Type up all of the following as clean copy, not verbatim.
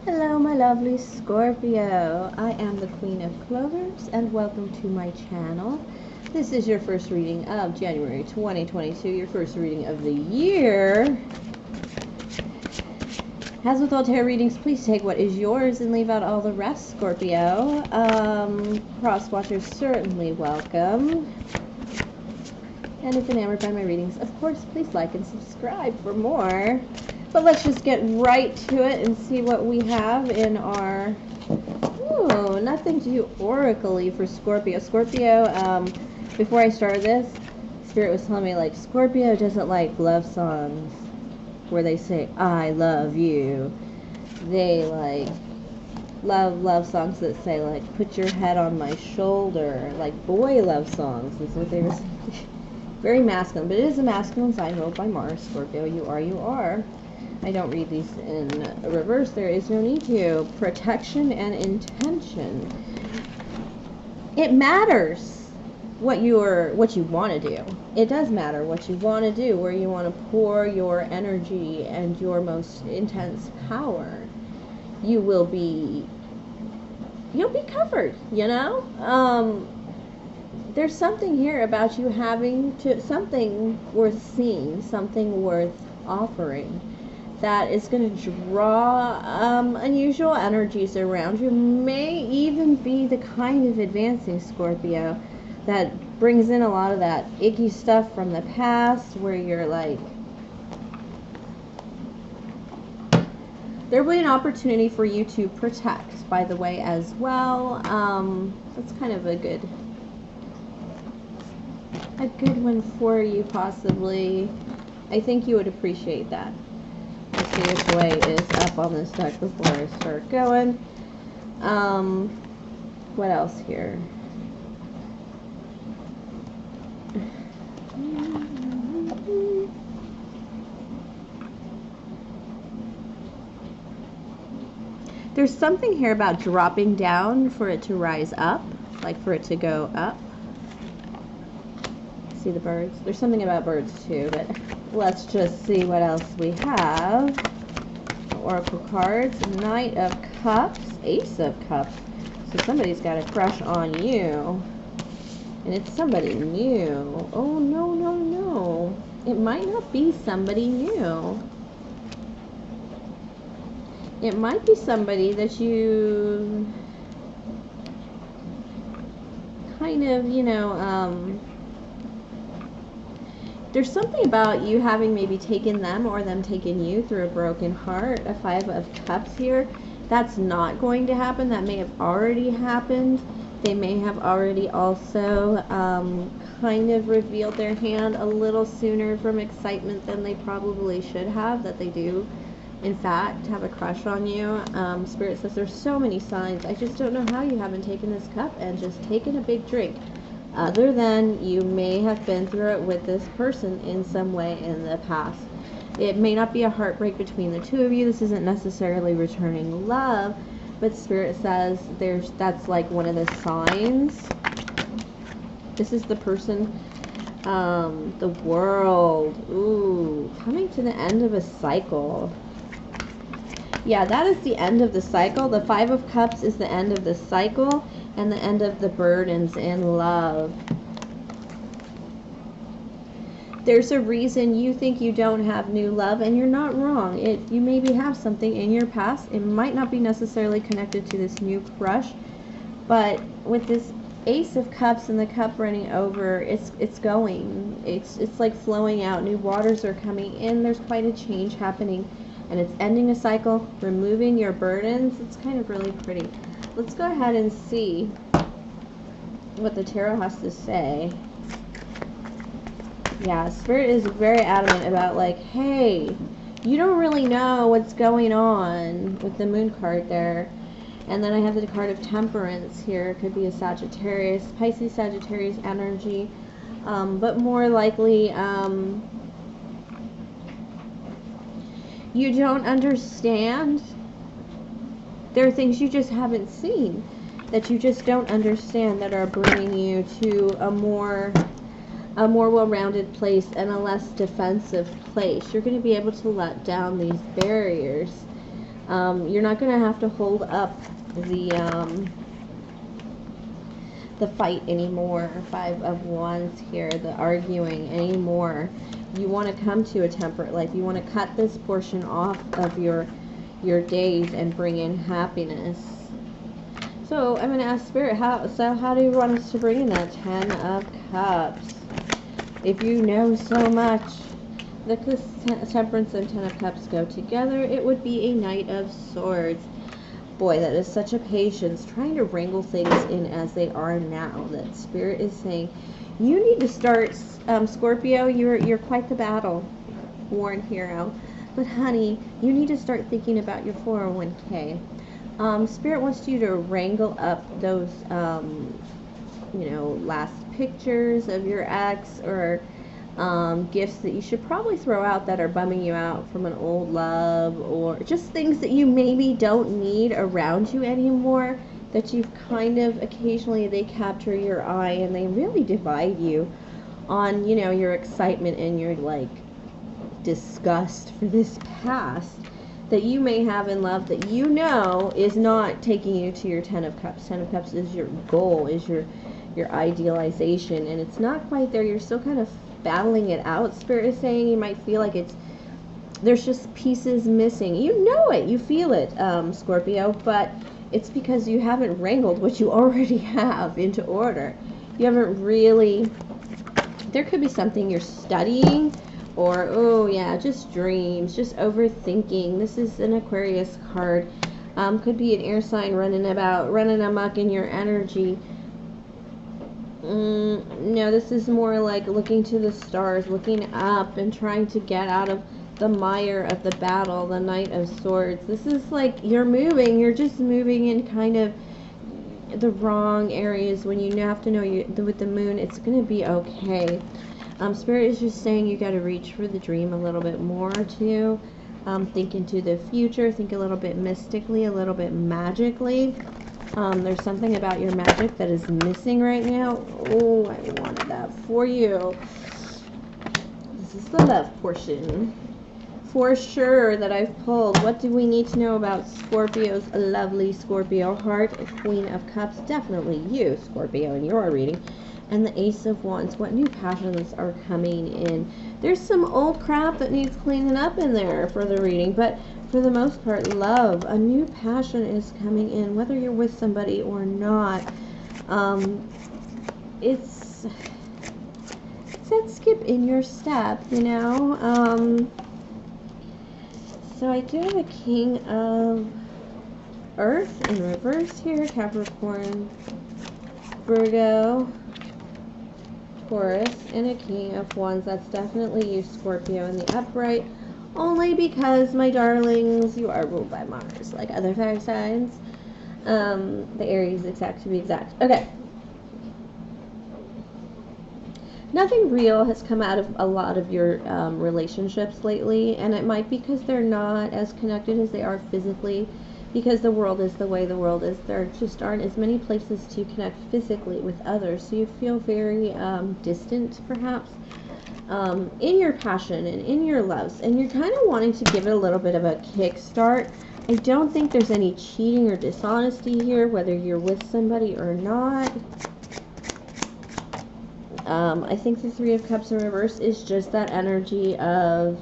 Hello, my lovely Scorpio. I am the Queen of Clovers, and welcome to my channel. This is your first reading of January 2022, your first reading of the year. As with all tarot readings, please take what is yours and leave out all the rest, Scorpio. Cross watchers certainly welcome. And if enamored by my readings, of course, please like and subscribe for more. But let's just get right to it and see what we have in our... Ooh, nothing too oracle-y for Scorpio. Scorpio, before I started this, Spirit was telling me, like, Scorpio doesn't like love songs where they say, I love you. They, like, love songs that say, like, put your head on my shoulder. Like, boy love songs is what they were saying. Very masculine, but it is a masculine sign ruled by Mars. Scorpio, you are. I don't read these in reverse. There is no need to. Protection and intention. It matters what you want to do. It does matter what you want to do, where you want to pour your energy and your most intense power. You'll be covered, you know? There's something here about you having something worth seeing, something worth offering, that is going to draw unusual energies around you. May even be the kind of advancing Scorpio that brings in a lot of that icky stuff from the past, where you're like, there will be an opportunity for you to protect, by the way, as well. That's kind of a good one for you, possibly. I think you would appreciate that. Let's see which way is up on this deck before I start going. What else here? There's something here about dropping down for it to rise up, like for it to go up. See the birds? There's something about birds too, but let's just see what else we have. Oracle cards, Knight of Cups, Ace of Cups. So somebody's got a crush on you, and it's somebody new. Oh, no, no, no. It might not be somebody new. It might be somebody that you kind of, you know, there's something about you having maybe taken them or them taking you through a broken heart. A Five of Cups here. That's not going to happen. That may have already happened. They may have already also kind of revealed their hand a little sooner from excitement than they probably should have, that they do, in fact, have a crush on you. Spirit says there's so many signs. I just don't know how you haven't taken this cup and just taken a big drink. Other than you may have been through it with this person in some way in the past. It may not be a heartbreak between the two of you. This isn't necessarily returning love, but Spirit says that's like one of the signs. This is the person, the World. Ooh, coming to the end of a cycle. Yeah, that is the end of the cycle. The Five of Cups is the end of the cycle and the end of the burdens in love. There's a reason you think you don't have new love, and you're not wrong. You maybe have something in your past. It might not be necessarily connected to this new crush, but with this Ace of Cups and the cup running over, it's going. It's like flowing out. New waters are coming in. There's quite a change happening. And it's ending a cycle, removing your burdens. It's kind of really pretty. Let's go ahead and see what the tarot has to say. Yeah, Spirit is very adamant about, like, hey, you don't really know what's going on with the Moon card there. And then I have the card of Temperance here. It could be a Sagittarius, Pisces, Sagittarius energy. But more likely, you don't understand. There are things you just haven't seen, that you just don't understand, that are bringing you to a more well-rounded place and a less defensive place. You're going to be able to let down these barriers You're not going to have to hold up the fight anymore. 5 of Wands here, the arguing anymore. You want to come to a temperate life. You want to cut this portion off of your days and bring in happiness. So I'm going to ask Spirit, how do you want us to bring in that 10 of Cups? If you know so much that this Temperance and 10 of Cups go together, it would be a Knight of Swords. Boy, that is such a patience, trying to wrangle things in as they are now. That Spirit is saying, you need to start, Scorpio, you're quite the battle-worn hero. But honey, you need to start thinking about your 401k. Spirit wants you to wrangle up those, last pictures of your ex, or gifts that you should probably throw out that are bumming you out from an old love, or just things that you maybe don't need around you anymore, that you've kind of occasionally, they capture your eye and they really divide you on, your excitement and your disgust for this past that you may have in love that is not taking you to your 10 of Cups. 10 of Cups is your goal, is your idealization, and it's not quite there. You're still kind of battling it out. Spirit is saying you might feel like there's just pieces missing. You know it, you feel it, Scorpio, but it's because you haven't wrangled what you already have into order. You haven't really, there could be something you're studying, or, just dreams, just overthinking. This is an Aquarius card. Could be an air sign running amok in your energy. No, this is more like looking to the stars, looking up and trying to get out of the mire of the battle, the Knight of Swords. This is like you're just moving in kind of the wrong areas when you have to know with the moon, it's going to be okay. Spirit is just saying you got to reach for the dream a little bit more too. Think into the future, think a little bit mystically, a little bit magically. There's something about your magic that is missing right now. Oh, I wanted that for you. This is the love portion for sure that I've pulled. What do we need to know about Scorpio's lovely Scorpio heart? Queen of Cups, definitely you, Scorpio, in your reading. And the Ace of Wands, what new passions are coming in? There's some old crap that needs cleaning up in there for the reading, but for the most part, love, a new passion is coming in, whether you're with somebody or not. It's that skip in your step, So I do have a King of Earth in reverse here, Capricorn, Virgo, Taurus, and a King of Wands. That's definitely you, Scorpio, in the upright. Only because, my darlings, you are ruled by Mars, like other fire signs. The Aries to be exact. Okay. Nothing real has come out of a lot of your relationships lately, and it might be because they're not as connected as they are physically, because the world is the way the world is. There just aren't as many places to connect physically with others, so you feel very distant, perhaps. In your passion and in your loves, and you're kind of wanting to give it a little bit of a kickstart. I don't think there's any cheating or dishonesty here, whether you're with somebody or not. I think the Three of Cups in reverse is just that energy of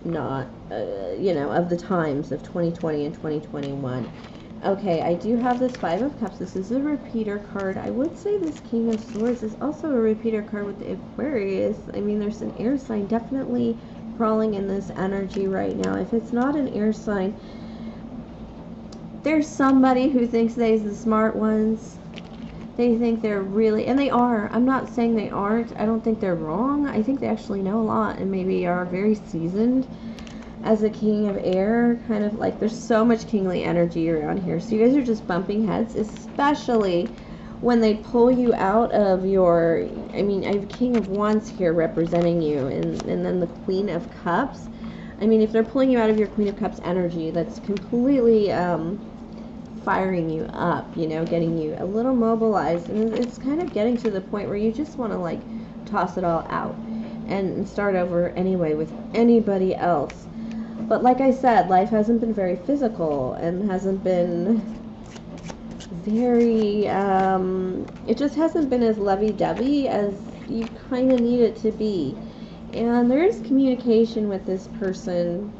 not, of the times of 2020 and 2021. Okay, I do have this Five of Cups. This is a repeater card. I would say this King of Swords is also a repeater card with the Aquarius. I mean, there's an air sign definitely crawling in this energy right now. If it's not an air sign, there's somebody who thinks they're the smart ones. They think they're really, and they are. I'm not saying they aren't. I don't think they're wrong. I think they actually know a lot and maybe are very seasoned. As a King of Air, kind of like there's so much kingly energy around here. So you guys are just bumping heads, especially when they pull you out of your, I have King of Wands here representing you, and then the Queen of Cups. I mean, if they're pulling you out of your Queen of Cups energy, that's completely firing you up, getting you a little mobilized. And it's kind of getting to the point where you just want to toss it all out and start over anyway with anybody else. But like I said, life hasn't been very physical and hasn't been very, it just hasn't been as lovey-dovey as you kind of need it to be. And there is communication with this person.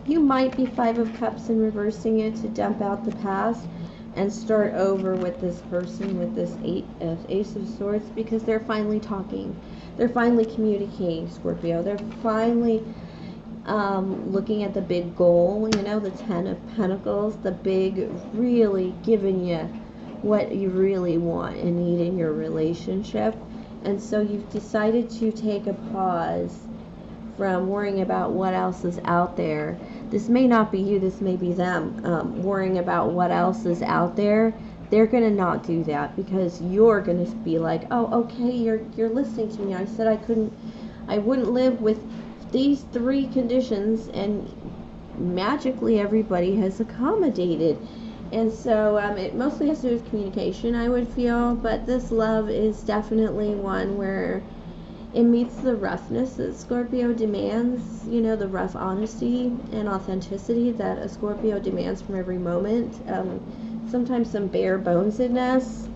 You might be Five of Cups and reversing it to dump out the past and start over with this person with this Ace of Swords, because they're finally talking. They're finally communicating, Scorpio. They're finally looking at the big goal, you know, the Ten of Pentacles, the big, really giving you what you really want and need in your relationship. And so you've decided to take a pause from worrying about what else is out there. This may not be you, this may be them, worrying about what else is out there. They're going to not do that, because you're going to be like, oh, okay, you're listening to me. I said I wouldn't live with these 3 conditions, and magically everybody has accommodated. And so it mostly has to do with communication, I would feel, but this love is definitely one where it meets the roughness that Scorpio demands, you know, the rough honesty and authenticity that a Scorpio demands from every moment. Sometimes some bare bonesedness,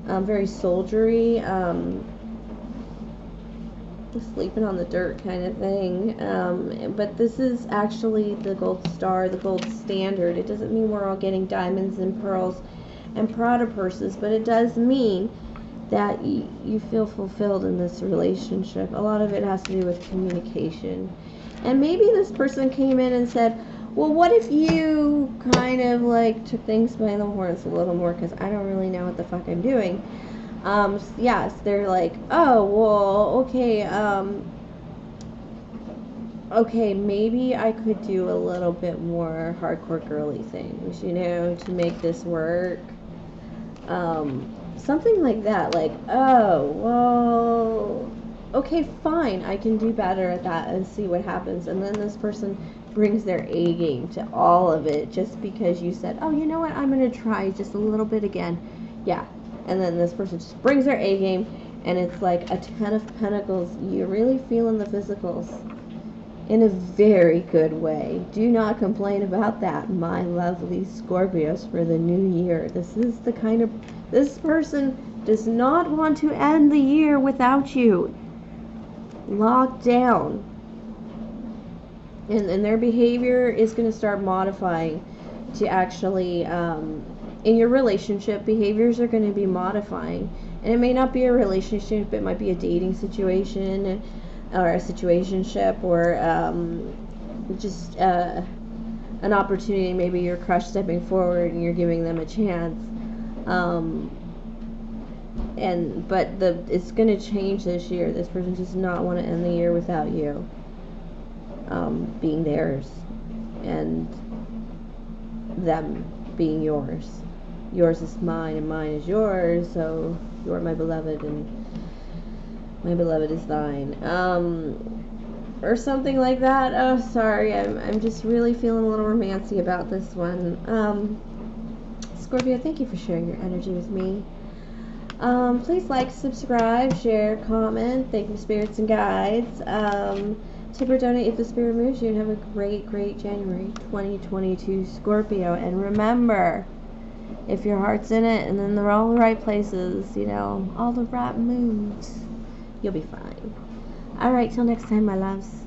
very soldiery, sleeping on the dirt kind of thing. But this is actually the gold star, the gold standard. It doesn't mean we're all getting diamonds and pearls and Prada purses, but it does mean that you feel fulfilled in this relationship. A lot of it has to do with communication. And maybe this person came in and said, well, what if you kind of like took things by the horns a little more, because I don't really know what the fuck I'm doing. Yes, they're like, oh, well, okay, okay, maybe I could do a little bit more hardcore girly things, you know, to make this work. Something like that, like, oh, well, okay, fine, I can do better at that and see what happens. And then this person brings their A game to all of it just because you said, oh, you know what, I'm going to try just a little bit again. Yeah. And then this person just brings their A game, and it's like a 10 of Pentacles. You're really feeling the physicals in a very good way. Do not complain about that, my lovely Scorpios, for the new year. This is the kind of, this person does not want to end the year without you. Locked down. And their behavior is going to start modifying to actually, in your relationship, behaviors are going to be modifying. And it may not be a relationship, it might be a dating situation, or a situationship, or just an opportunity. Maybe your crush stepping forward and you're giving them a chance. But it's going to change this year. This person does not want to end the year without you being theirs, and them being yours. Yours is mine and mine is yours, so you are my beloved and my beloved is thine. Or something like that. Oh, sorry, I'm just really feeling a little romancy about this one. Scorpio, thank you for sharing your energy with me. Please like, subscribe, share, comment. Thank you, spirits and guides. Tip or donate if the spirit moves you, and have a great, great January 2022, Scorpio. And remember, if your heart's in it and then they're all the right places, you know, all the right moves, you'll be fine. Alright, till next time, my loves.